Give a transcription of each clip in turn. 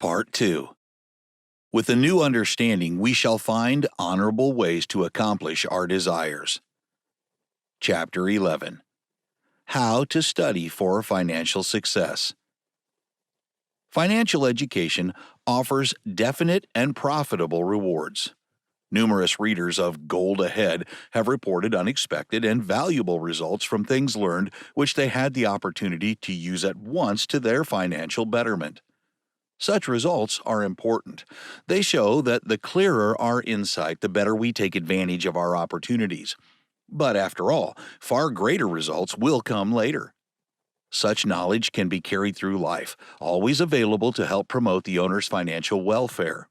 Part 2. With a new understanding, we shall find honorable ways to accomplish our desires. Chapter 11. How to study for financial success. Financial education offers definite and profitable rewards. Numerous readers of Gold Ahead have reported unexpected and valuable results from things learned which they had the opportunity to use at once to their financial betterment. Such results are important. They show that the clearer our insight, the better we take advantage of our opportunities. But after all, far greater results will come later. Such knowledge can be carried through life, always available to help promote the owner's financial welfare.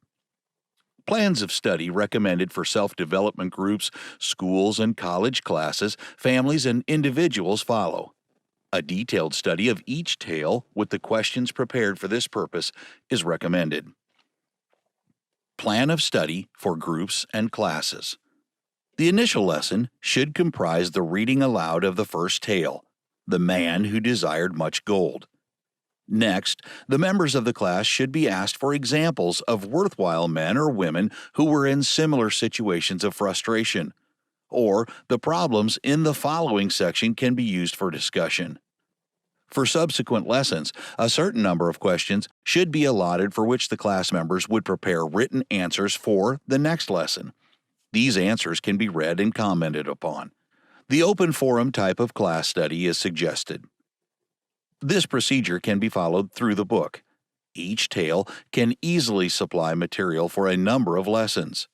Plans of study recommended for self-development groups, schools and college classes, families and individuals follow. A detailed study of each tale with the questions prepared for this purpose is recommended. Plan of study for groups and classes. The initial lesson should comprise the reading aloud of the first tale, The Man Who Desired Much Gold. Next, the members of the class should be asked for examples of worthwhile men or women who were in similar situations of frustration, or the problems in the following section can be used for discussion. For subsequent lessons, a certain number of questions should be allotted for which the class members would prepare written answers for the next lesson. These answers can be read and commented upon. The open forum type of class study is suggested. This procedure can be followed through the book. Each tale can easily supply material for a number of lessons.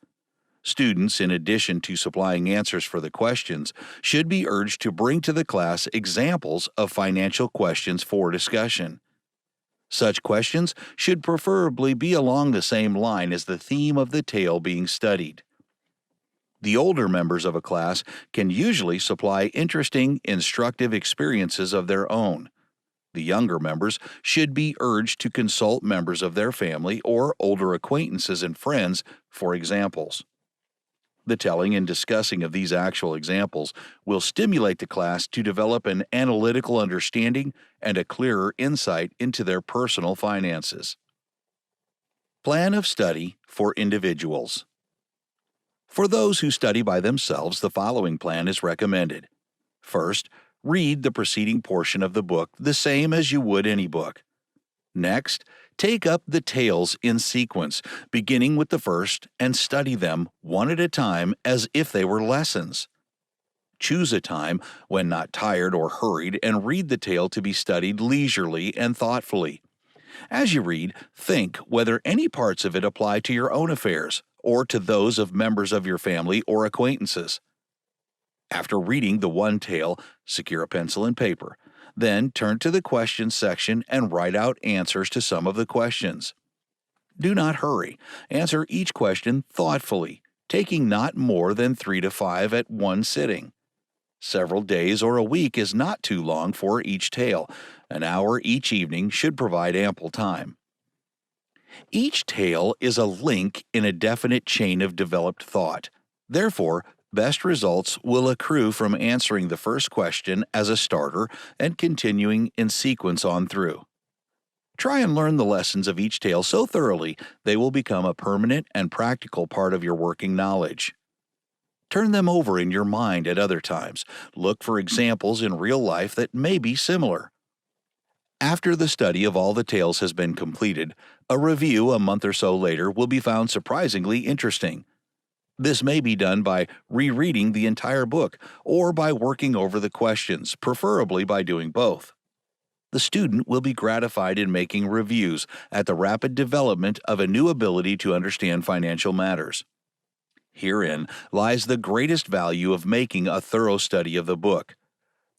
Students, in addition to supplying answers for the questions, should be urged to bring to the class examples of financial questions for discussion. Such questions should preferably be along the same line as the theme of the tale being studied. The older members of a class can usually supply interesting, instructive experiences of their own. The younger members should be urged to consult members of their family or older acquaintances and friends for examples. The telling and discussing of these actual examples will stimulate the class to develop an analytical understanding and a clearer insight into their personal finances. Plan of study for individuals. For those who study by themselves, the following plan is recommended. First, read the preceding portion of the book the same as you would any book. Next, take up the tales in sequence, beginning with the first, and study them one at a time as if they were lessons. Choose a time when not tired or hurried and read the tale to be studied leisurely and thoughtfully. As you read, think whether any parts of it apply to your own affairs or to those of members of your family or acquaintances. After reading the one tale, secure a pencil and paper. Then turn to the questions section and write out answers to some of the questions. Do not hurry. Answer each question thoughtfully, taking not more than 3 to 5 at one sitting. Several days or a week is not too long for each tale. An hour each evening should provide ample time. Each tale is a link in a definite chain of developed thought. Therefore, best results will accrue from answering the first question as a starter and continuing in sequence on through. Try and learn the lessons of each tale so thoroughly they will become a permanent and practical part of your working knowledge. Turn them over in your mind at other times. Look for examples in real life that may be similar. After the study of all the tales has been completed, a review a month or so later will be found surprisingly interesting. This may be done by rereading the entire book or by working over the questions, preferably by doing both. The student will be gratified in making reviews at the rapid development of a new ability to understand financial matters. Herein lies the greatest value of making a thorough study of the book,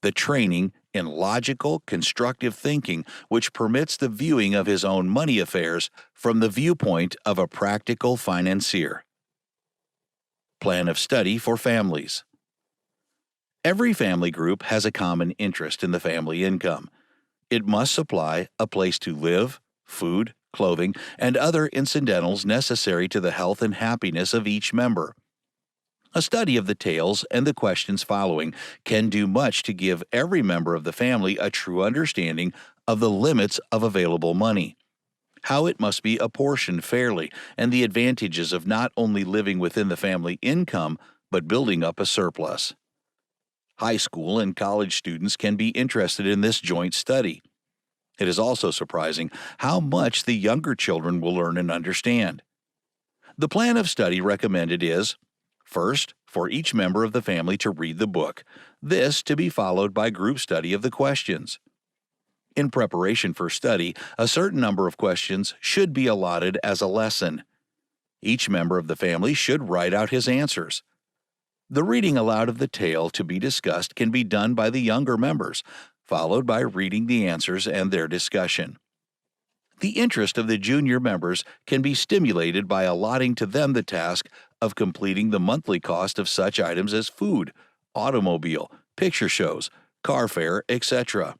the training in logical, constructive thinking which permits the viewing of his own money affairs from the viewpoint of a practical financier. Plan of study for families. Every family group has a common interest in the family income. It must supply a place to live, food, clothing, and other incidentals necessary to the health and happiness of each member. A study of the tales and the questions following can do much to give every member of the family a true understanding of the limits of available money. how it must be apportioned fairly, and the advantages of not only living within the family income, but building up a surplus. High school and college students can be interested in this joint study. It is also surprising how much the younger children will learn and understand. The plan of study recommended is: first, for each member of the family to read the book, this to be followed by group study of the questions. In preparation for study, a certain number of questions should be allotted as a lesson. Each member of the family should write out his answers. The reading aloud of the tale to be discussed can be done by the younger members, followed by reading the answers and their discussion. The interest of the junior members can be stimulated by allotting to them the task of completing the monthly cost of such items as food, automobile, picture shows, car fare, etc.